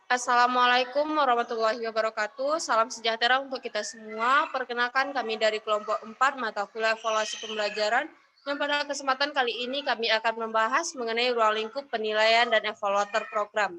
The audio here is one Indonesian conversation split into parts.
Assalamualaikum warahmatullahi wabarakatuh. Salam sejahtera untuk kita semua. Perkenalkan kami dari kelompok 4 mata kuliah evaluasi pembelajaran yang pada kesempatan kali ini kami akan membahas mengenai ruang lingkup penilaian dan evaluator program.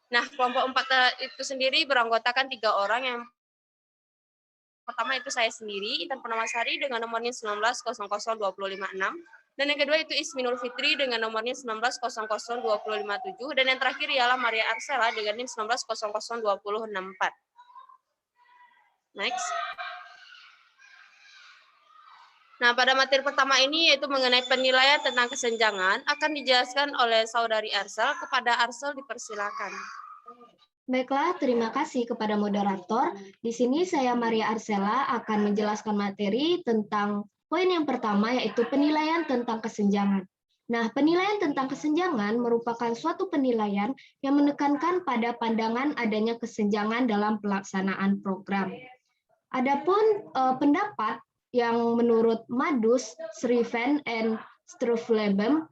Nah, kelompok 4 itu sendiri beranggotakan 3 orang. Yang pertama itu saya sendiri, Intan Purnamasari dengan nomornya 19000256. Dan yang kedua itu Isminul Fitri dengan nomornya 19000257. Dan yang terakhir ialah Maria Arsela dengan NIM 19002064. Next. Nah, pada materi pertama ini yaitu mengenai penilaian tentang kesenjangan akan dijelaskan oleh Saudari Arsel. Kepada Arsel dipersilakan. Baiklah, terima kasih kepada moderator. Di sini saya Maria Arsela akan menjelaskan materi tentang poin yang pertama yaitu penilaian tentang kesenjangan. Nah, penilaian tentang kesenjangan merupakan suatu penilaian yang menekankan pada pandangan adanya kesenjangan dalam pelaksanaan program. Adapun pendapat yang menurut Madus, Sriven, and Struveleben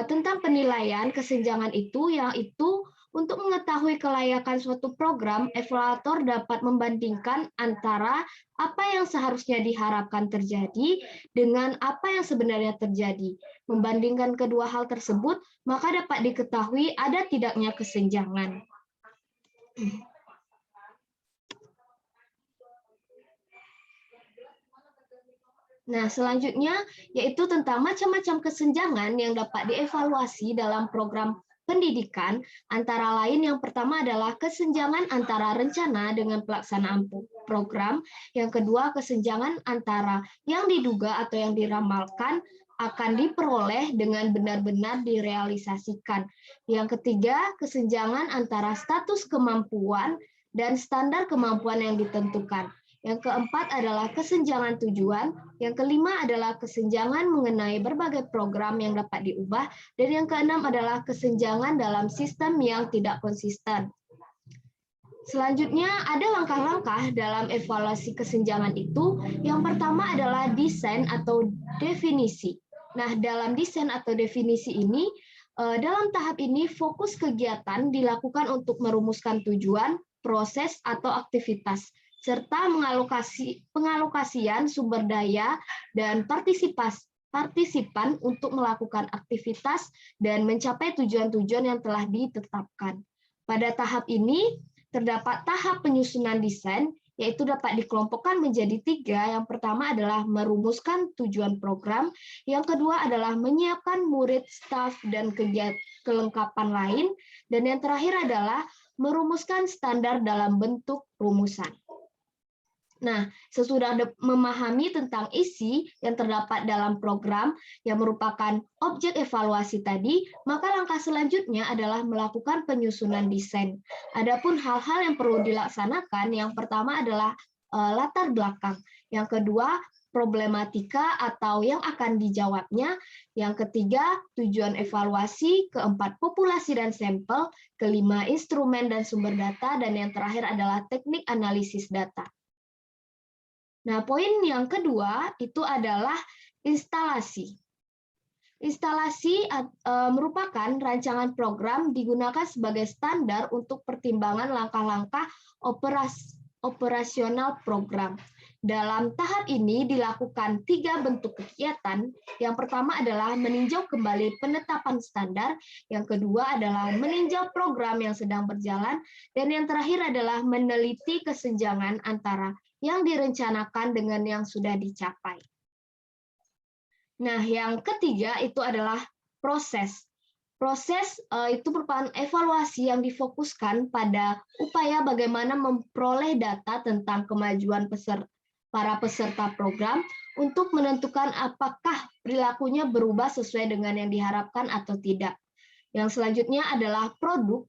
tentang penilaian kesenjangan itu, yaitu untuk mengetahui kelayakan suatu program, evaluator dapat membandingkan antara apa yang seharusnya diharapkan terjadi dengan apa yang sebenarnya terjadi. Membandingkan kedua hal tersebut, maka dapat diketahui ada tidaknya kesenjangan. Nah, selanjutnya yaitu tentang macam-macam kesenjangan yang dapat dievaluasi dalam program pendidikan, antara lain yang pertama adalah kesenjangan antara rencana dengan pelaksanaan program, yang kedua kesenjangan antara yang diduga atau yang diramalkan akan diperoleh dengan benar-benar direalisasikan. Yang ketiga, kesenjangan antara status kemampuan dan standar kemampuan yang ditentukan. Yang keempat adalah kesenjangan tujuan, yang kelima adalah kesenjangan mengenai berbagai program yang dapat diubah, dan yang keenam adalah kesenjangan dalam sistem yang tidak konsisten. Selanjutnya ada langkah-langkah dalam evaluasi kesenjangan itu. Yang pertama adalah desain atau definisi. Nah, dalam desain atau definisi ini, dalam tahap ini fokus kegiatan dilakukan untuk merumuskan tujuan, proses, atau aktivitas, serta pengalokasian sumber daya dan partisipan untuk melakukan aktivitas dan mencapai tujuan-tujuan yang telah ditetapkan. Pada tahap ini, terdapat tahap penyusunan desain, yaitu dapat dikelompokkan menjadi 3. Yang pertama adalah merumuskan tujuan program, yang kedua adalah menyiapkan murid, staf, dan kelengkapan lain, dan yang terakhir adalah merumuskan standar dalam bentuk rumusan. Nah, sesudah memahami tentang isi yang terdapat dalam program yang merupakan objek evaluasi tadi, maka langkah selanjutnya adalah melakukan penyusunan desain. Adapun hal-hal yang perlu dilaksanakan, yang pertama adalah latar belakang, yang kedua problematika atau yang akan dijawabnya, yang ketiga tujuan evaluasi, keempat populasi dan sampel, kelima instrumen dan sumber data, dan yang terakhir adalah teknik analisis data. Nah, poin yang kedua itu adalah instalasi. Instalasi merupakan rancangan program digunakan sebagai standar untuk pertimbangan langkah-langkah operasional program. Dalam tahap ini dilakukan 3 bentuk kegiatan. Yang pertama adalah meninjau kembali penetapan standar, yang kedua adalah meninjau program yang sedang berjalan, dan yang terakhir adalah meneliti kesenjangan antara yang direncanakan dengan yang sudah dicapai. Nah, yang ketiga itu adalah proses. Proses itu merupakan evaluasi yang difokuskan pada upaya bagaimana memperoleh data tentang kemajuan para peserta program untuk menentukan apakah perilakunya berubah sesuai dengan yang diharapkan atau tidak. Yang selanjutnya adalah produk.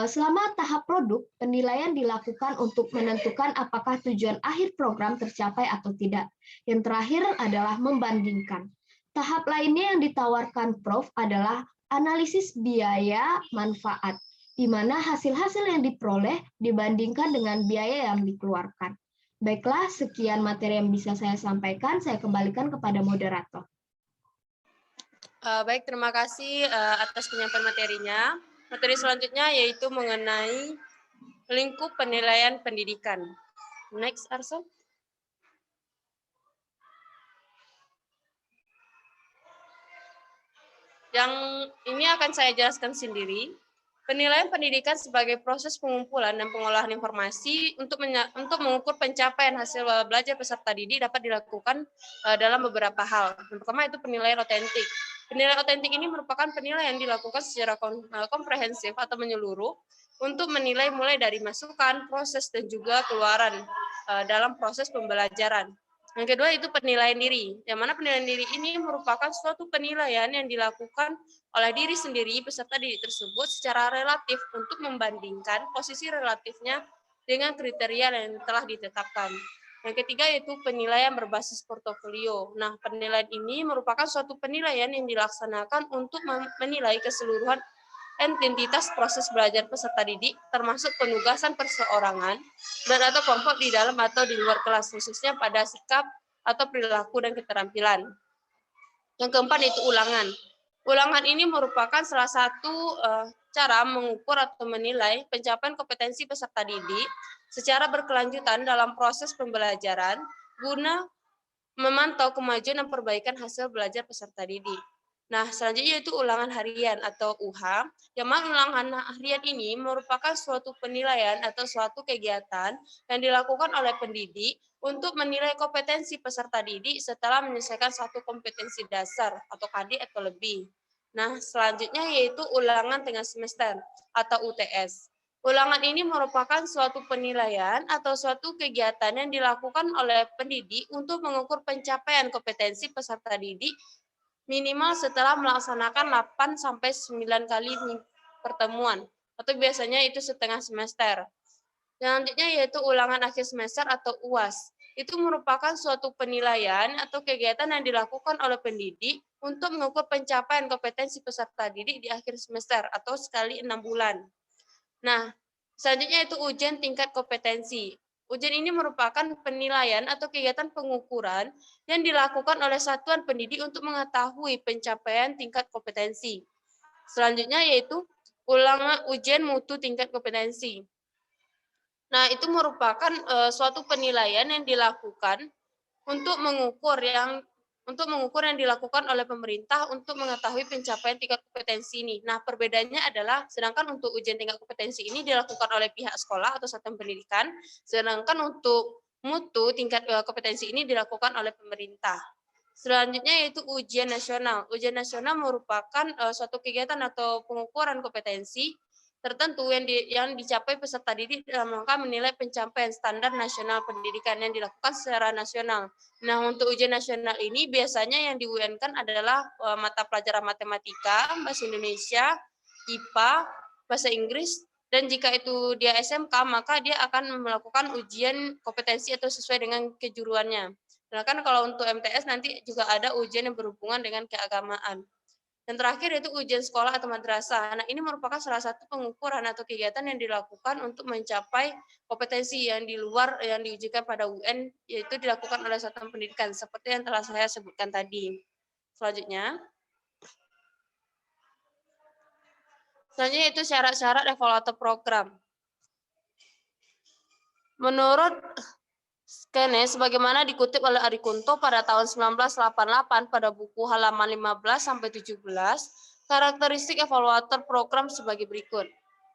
Selama tahap produk, penilaian dilakukan untuk menentukan apakah tujuan akhir program tercapai atau tidak. Yang terakhir adalah membandingkan. Tahap lainnya yang ditawarkan Prof adalah analisis biaya manfaat, di mana hasil-hasil yang diperoleh dibandingkan dengan biaya yang dikeluarkan. Baiklah, sekian materi yang bisa saya sampaikan. Saya kembalikan kepada moderator. Baik, terima kasih atas penyampaian materinya. Materi selanjutnya yaitu mengenai lingkup penilaian pendidikan. Next, Arso. Yang ini akan saya jelaskan sendiri. Penilaian pendidikan sebagai proses pengumpulan dan pengolahan informasi untuk mengukur pencapaian hasil belajar peserta didik dapat dilakukan dalam beberapa hal. Yang pertama itu penilaian otentik. Penilaian otentik ini merupakan penilaian yang dilakukan secara komprehensif atau menyeluruh untuk menilai mulai dari masukan, proses, dan juga keluaran dalam proses pembelajaran. Yang kedua itu penilaian diri, yang mana penilaian diri ini merupakan suatu penilaian yang dilakukan oleh diri sendiri peserta didik tersebut secara relatif untuk membandingkan posisi relatifnya dengan kriteria yang telah ditetapkan. Yang ketiga yaitu penilaian berbasis portofolio. Nah, penilaian ini merupakan suatu penilaian yang dilaksanakan untuk menilai keseluruhan entitas proses belajar peserta didik, termasuk penugasan perseorangan dan atau kelompok di dalam atau di luar kelas, khususnya pada sikap atau perilaku dan keterampilan. Yang keempat yaitu ulangan. Ulangan ini merupakan salah satu cara mengukur atau menilai pencapaian kompetensi peserta didik secara berkelanjutan dalam proses pembelajaran guna memantau kemajuan dan perbaikan hasil belajar peserta didik. Nah, selanjutnya yaitu ulangan harian atau UH, yang mana ulangan harian ini merupakan suatu penilaian atau suatu kegiatan yang dilakukan oleh pendidik untuk menilai kompetensi peserta didik setelah menyelesaikan satu kompetensi dasar atau KD atau lebih. Nah, selanjutnya yaitu ulangan tengah semester atau UTS. Ulangan ini merupakan suatu penilaian atau suatu kegiatan yang dilakukan oleh pendidik untuk mengukur pencapaian kompetensi peserta didik minimal setelah melaksanakan 8 sampai 9 kali pertemuan atau biasanya itu setengah semester. Selanjutnya yaitu ulangan akhir semester atau UAS. Itu merupakan suatu penilaian atau kegiatan yang dilakukan oleh pendidik untuk mengukur pencapaian kompetensi peserta didik di akhir semester atau sekali 6 bulan. Nah, selanjutnya itu ujian tingkat kompetensi. Ujian ini merupakan penilaian atau kegiatan pengukuran yang dilakukan oleh satuan pendidik untuk mengetahui pencapaian tingkat kompetensi. Selanjutnya yaitu ulangan ujian mutu tingkat kompetensi. Nah, itu merupakan suatu penilaian yang dilakukan untuk mengukur yang dilakukan oleh pemerintah untuk mengetahui pencapaian tingkat kompetensi ini. Nah, perbedaannya adalah sedangkan untuk ujian tingkat kompetensi ini dilakukan oleh pihak sekolah atau satuan pendidikan, sedangkan untuk mutu tingkat kompetensi ini dilakukan oleh pemerintah. Selanjutnya yaitu ujian nasional. Ujian nasional merupakan suatu kegiatan atau pengukuran kompetensi tertentu yang dicapai peserta didik dalam rangka menilai pencapaian standar nasional pendidikan yang dilakukan secara nasional. Nah, untuk ujian nasional ini biasanya yang di UN-kan adalah mata pelajaran matematika, bahasa Indonesia, IPA, bahasa Inggris, dan jika itu dia SMK, maka dia akan melakukan ujian kompetensi atau sesuai dengan kejuruannya. Sedangkan kalau untuk MTS nanti juga ada ujian yang berhubungan dengan keagamaan. Dan terakhir yaitu ujian sekolah atau madrasah. Nah, ini merupakan salah satu pengukuran atau kegiatan yang dilakukan untuk mencapai kompetensi yang di luar yang diujikan pada UN, yaitu dilakukan oleh satuan pendidikan, seperti yang telah saya sebutkan tadi. Selanjutnya itu syarat-syarat evaluator program. Menurut Skene, sebagaimana dikutip oleh Ari Kunto pada tahun 1988 pada buku halaman 15-17, karakteristik evaluator program sebagai berikut.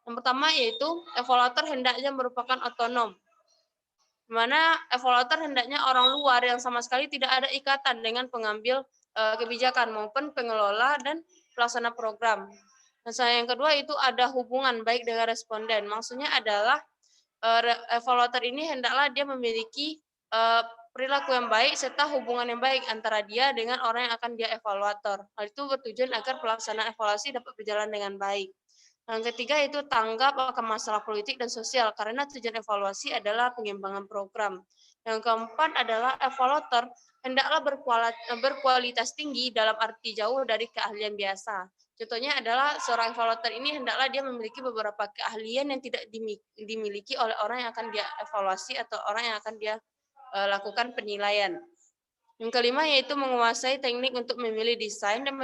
Yang pertama yaitu evaluator hendaknya merupakan otonom, di mana evaluator hendaknya orang luar yang sama sekali tidak ada ikatan dengan pengambil kebijakan maupun pengelola dan pelaksana program. Dan yang kedua itu ada hubungan baik dengan responden. Maksudnya adalah evaluator ini hendaklah dia memiliki perilaku yang baik serta hubungan yang baik antara dia dengan orang yang akan dia evaluator. Hal itu bertujuan agar pelaksanaan evaluasi dapat berjalan dengan baik. Yang ketiga itu tanggap akan masalah politik dan sosial karena tujuan evaluasi adalah pengembangan program. Yang keempat adalah evaluator hendaklah berkualitas tinggi dalam arti jauh dari keahlian biasa. Contohnya adalah seorang evaluator ini hendaklah dia memiliki beberapa keahlian yang tidak dimiliki oleh orang yang akan dia evaluasi atau orang yang akan dia lakukan penilaian. Yang kelima yaitu menguasai teknik untuk memilih desain dan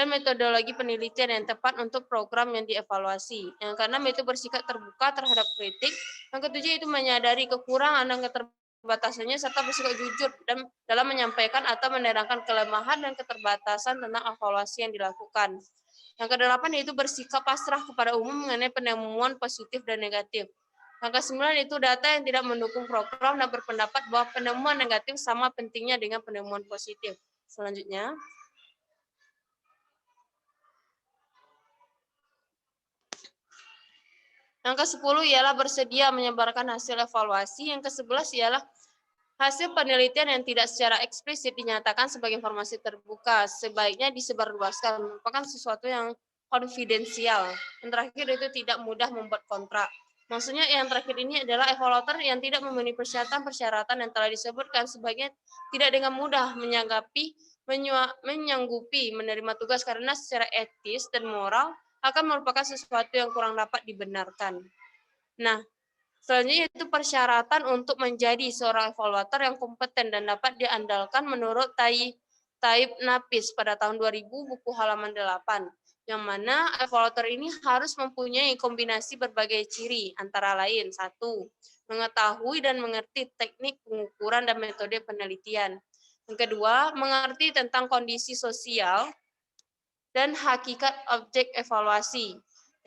metodologi penelitian yang tepat untuk program yang dievaluasi. Yang keenam itu bersikap terbuka terhadap kritik. Yang ketujuh itu menyadari kekurangan dan keterbatasannya serta bersikap jujur dan dalam menyampaikan atau menerangkan kelemahan dan keterbatasan tentang evaluasi yang dilakukan. Yang kedelapan yaitu bersikap pasrah kepada umum mengenai penemuan positif dan negatif. Yang kesembilan itu data yang tidak mendukung program dan berpendapat bahwa penemuan negatif sama pentingnya dengan penemuan positif. Selanjutnya, yang ke-10 ialah bersedia menyebarkan hasil evaluasi. Yang ke-11 ialah hasil penelitian yang tidak secara eksplisit dinyatakan sebagai informasi terbuka sebaiknya disebarluaskan, merupakan sesuatu yang konfidensial. Yang terakhir itu tidak mudah membuat kontrak. Maksudnya yang terakhir ini adalah evaluator yang tidak memenuhi persyaratan-persyaratan yang telah disebutkan sebaiknya tidak dengan mudah menyanggupi menerima tugas karena secara etis dan moral akan merupakan sesuatu yang kurang dapat dibenarkan. Nah, selanjutnya itu persyaratan untuk menjadi seorang evaluator yang kompeten dan dapat diandalkan menurut Taib Napis pada tahun 2000 buku halaman 8, yang mana evaluator ini harus mempunyai kombinasi berbagai ciri, antara lain, 1. Mengetahui dan mengerti teknik pengukuran dan metode penelitian. Yang kedua, mengerti tentang kondisi sosial dan hakikat objek evaluasi.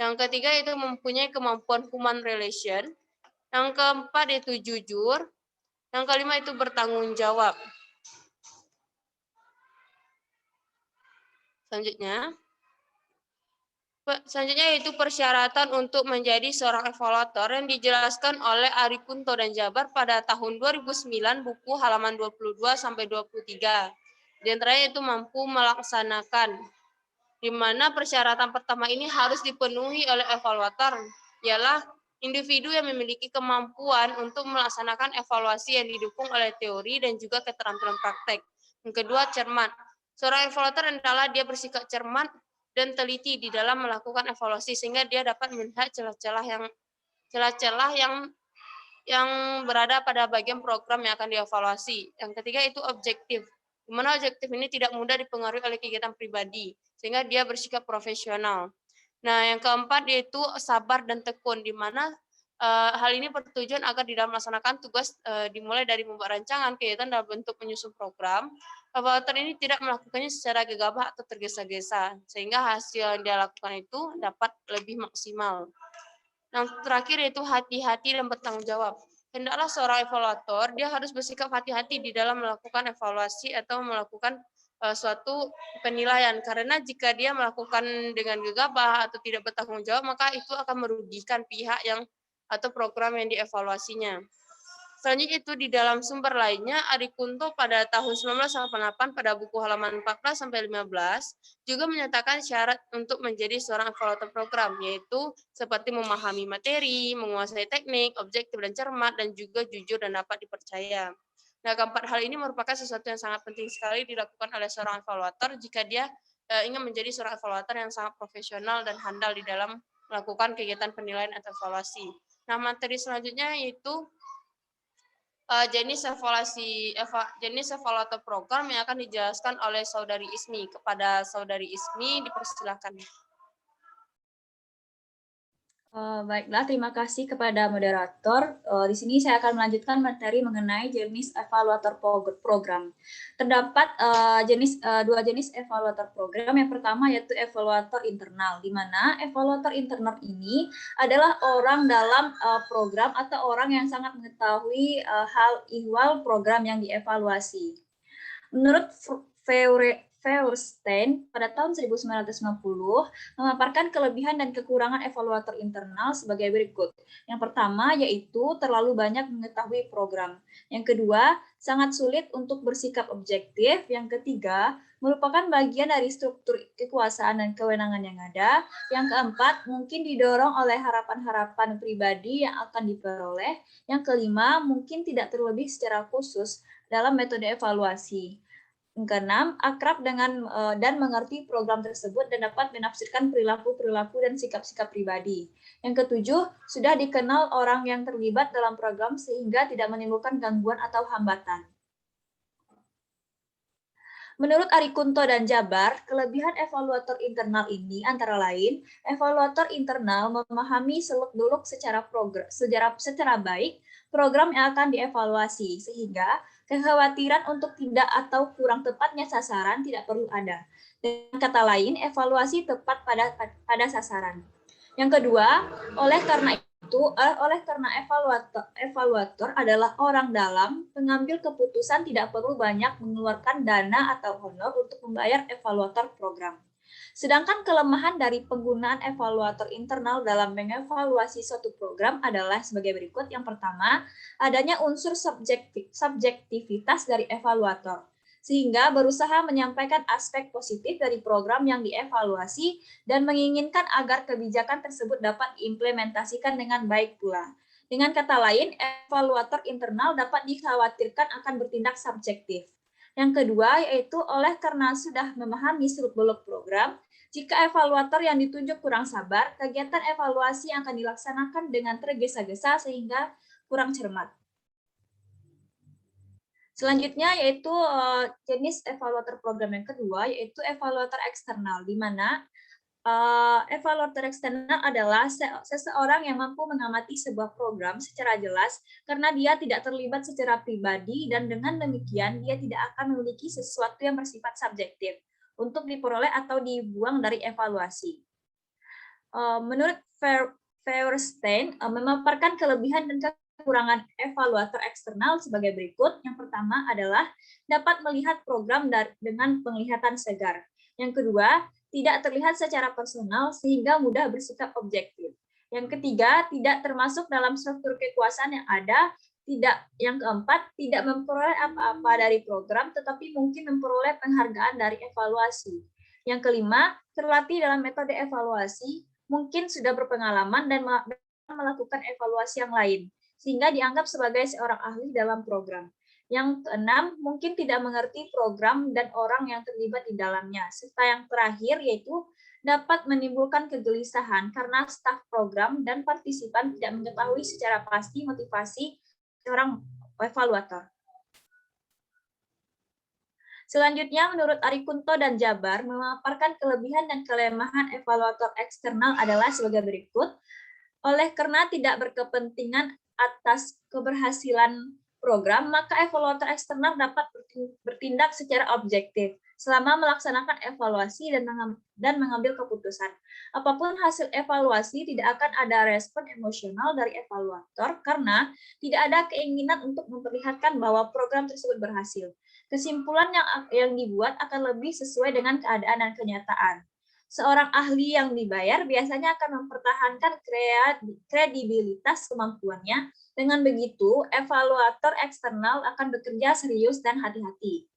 Yang ketiga itu mempunyai kemampuan human relation. Yang keempat itu jujur. Yang kelima itu bertanggung jawab. Selanjutnya yaitu persyaratan untuk menjadi seorang evaluator yang dijelaskan oleh Ari Kunto dan Jabar pada tahun 2009 buku halaman 22 sampai 23. Di antaranya itu mampu melaksanakan, di mana persyaratan pertama ini harus dipenuhi oleh evaluator, ialah individu yang memiliki kemampuan untuk melaksanakan evaluasi yang didukung oleh teori dan juga keterampilan praktek. Yang kedua, cermat. Seorang evaluator adalah dia bersikap cermat dan teliti di dalam melakukan evaluasi sehingga dia dapat melihat celah-celah yang berada pada bagian program yang akan dievaluasi. Yang ketiga itu objektif, di mana objektif ini tidak mudah dipengaruhi oleh kegiatan pribadi, sehingga dia bersikap profesional. Nah, yang keempat yaitu sabar dan tekun, di mana hal ini bertujuan agar di dalam melaksanakan tugas dimulai dari membuat rancangan kegiatan dalam bentuk menyusun program, evaluator ini tidak melakukannya secara gegabah atau tergesa-gesa, sehingga hasil yang dia lakukan itu dapat lebih maksimal. Yang terakhir yaitu hati-hati dan bertanggung jawab. Hendaklah seorang evaluator, dia harus bersikap hati-hati di dalam melakukan evaluasi atau melakukan suatu penilaian. Karena jika dia melakukan dengan gegabah atau tidak bertanggung jawab, maka itu akan merugikan pihak atau program yang dievaluasinya. Selanjutnya itu di dalam sumber lainnya, Ari Kunto pada tahun 1988 pada buku halaman 14 sampai 15 juga menyatakan syarat untuk menjadi seorang evaluator program, yaitu seperti memahami materi, menguasai teknik, objektif dan cermat, dan juga jujur dan dapat dipercaya. Nah, keempat hal ini merupakan sesuatu yang sangat penting sekali dilakukan oleh seorang evaluator jika dia ingin menjadi seorang evaluator yang sangat profesional dan handal di dalam melakukan kegiatan penilaian atau evaluasi. Nah, materi selanjutnya yaitu jenis evaluator program yang akan dijelaskan oleh Saudari Ismi. Kepada Saudari Ismi dipersilakan. Baiklah, terima kasih kepada moderator. Di sini saya akan melanjutkan materi mengenai jenis evaluator program. Terdapat dua jenis evaluator program. Yang pertama yaitu evaluator internal, di mana evaluator internal ini adalah orang dalam program atau orang yang sangat mengetahui hal ihwal program yang dievaluasi. Menurut Feuerstein pada tahun 1950 memaparkan kelebihan dan kekurangan evaluator internal sebagai berikut. Yang pertama yaitu terlalu banyak mengetahui program. Yang kedua, sangat sulit untuk bersikap objektif. Yang ketiga, merupakan bagian dari struktur kekuasaan dan kewenangan yang ada. Yang keempat, mungkin didorong oleh harapan-harapan pribadi yang akan diperoleh. Yang kelima, mungkin tidak terlebih secara khusus dalam metode evaluasi. Yang keenam, akrab dengan dan mengerti program tersebut dan dapat menafsirkan perilaku-perilaku dan sikap-sikap pribadi. Yang ketujuh, sudah dikenal orang yang terlibat dalam program sehingga tidak menimbulkan gangguan atau hambatan. Menurut Arikunto dan Jabar, kelebihan evaluator internal ini antara lain, evaluator internal memahami seluk-beluk secara baik program yang akan dievaluasi, sehingga kekhawatiran untuk tidak atau kurang tepatnya sasaran tidak perlu ada. Dengan kata lain, evaluasi tepat pada sasaran. Yang kedua, oleh karena evaluator adalah orang dalam, pengambil keputusan tidak perlu banyak mengeluarkan dana atau honor untuk membayar evaluator program. Sedangkan kelemahan dari penggunaan evaluator internal dalam mengevaluasi suatu program adalah sebagai berikut. Yang pertama, adanya unsur subjektivitas dari evaluator, sehingga berusaha menyampaikan aspek positif dari program yang dievaluasi dan menginginkan agar kebijakan tersebut dapat diimplementasikan dengan baik pula. Dengan kata lain, evaluator internal dapat dikhawatirkan akan bertindak subjektif. Yang kedua, yaitu oleh karena sudah memahami seluk-beluk program, jika evaluator yang ditunjuk kurang sabar, kegiatan evaluasi akan dilaksanakan dengan tergesa-gesa sehingga kurang cermat. Selanjutnya yaitu jenis evaluator program yang kedua, yaitu evaluator eksternal, di mana evaluator eksternal adalah seseorang yang mampu mengamati sebuah program secara jelas karena dia tidak terlibat secara pribadi dan dengan demikian dia tidak akan memiliki sesuatu yang bersifat subjektif untuk diperoleh atau dibuang dari evaluasi. Menurut Feuerstein, memaparkan kelebihan dan kekurangan evaluator eksternal sebagai berikut. Yang pertama adalah dapat melihat program dengan penglihatan segar. Yang kedua, tidak terlihat secara personal sehingga mudah bersikap objektif. Yang ketiga, tidak termasuk dalam struktur kekuasaan yang ada. Yang keempat, tidak memperoleh apa-apa dari program, tetapi mungkin memperoleh penghargaan dari evaluasi. Yang kelima, terlatih dalam metode evaluasi, mungkin sudah berpengalaman dan melakukan evaluasi yang lain, sehingga dianggap sebagai seorang ahli dalam program. Yang keenam, mungkin tidak mengerti program dan orang yang terlibat di dalamnya. Serta yang terakhir, yaitu dapat menimbulkan kegelisahan karena staf program dan partisipan tidak mengetahui secara pasti motivasi seorang evaluator. Selanjutnya, menurut Arikunto dan Jabar, memaparkan kelebihan dan kelemahan evaluator eksternal adalah sebagai berikut. Oleh karena tidak berkepentingan atas keberhasilan program, maka evaluator eksternal dapat bertindak secara objektif selama melaksanakan evaluasi dan mengambil keputusan. Apapun hasil evaluasi, tidak akan ada respon emosional dari evaluator karena tidak ada keinginan untuk memperlihatkan bahwa program tersebut berhasil. Kesimpulan yang dibuat akan lebih sesuai dengan keadaan dan kenyataan. Seorang ahli yang dibayar biasanya akan mempertahankan kredibilitas kemampuannya. Dengan begitu, evaluator eksternal akan bekerja serius dan hati-hati.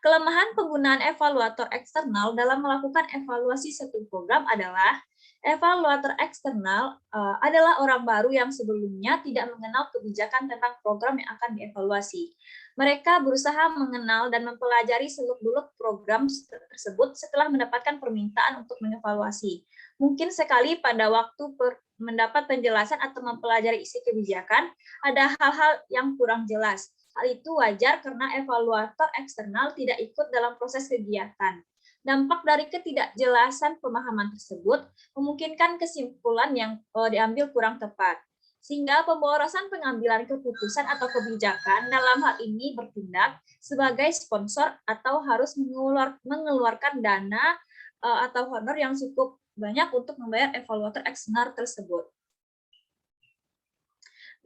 Kelemahan penggunaan evaluator eksternal dalam melakukan evaluasi satu program adalah evaluator eksternal adalah orang baru yang sebelumnya tidak mengenal kebijakan tentang program yang akan dievaluasi. Mereka berusaha mengenal dan mempelajari seluk-beluk program tersebut setelah mendapatkan permintaan untuk mengevaluasi. Mungkin sekali pada waktu mendapat penjelasan atau mempelajari isi kebijakan, ada hal-hal yang kurang jelas. Hal itu wajar karena evaluator eksternal tidak ikut dalam proses kegiatan. Dampak dari ketidakjelasan pemahaman tersebut memungkinkan kesimpulan yang diambil kurang tepat. Sehingga pemborosan pengambilan keputusan atau kebijakan dalam hal ini bertindak sebagai sponsor atau harus mengeluarkan dana atau honor yang cukup banyak untuk membayar evaluator eksternal tersebut.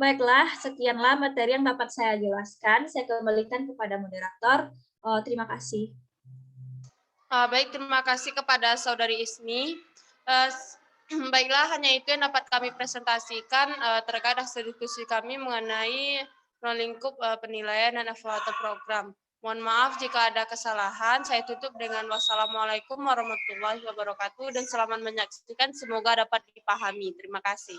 Baiklah, sekianlah materi yang dapat saya jelaskan. Saya kembalikan kepada moderator. Terima kasih. Baik, terima kasih kepada Saudari Ismi. Baiklah, hanya itu yang dapat kami presentasikan terkait hasil diskusi kami mengenai ruang lingkup penilaian dan evaluator program. Mohon maaf jika ada kesalahan. Saya tutup dengan wassalamualaikum warahmatullahi wabarakatuh dan selamat menyaksikan. Semoga dapat dipahami. Terima kasih.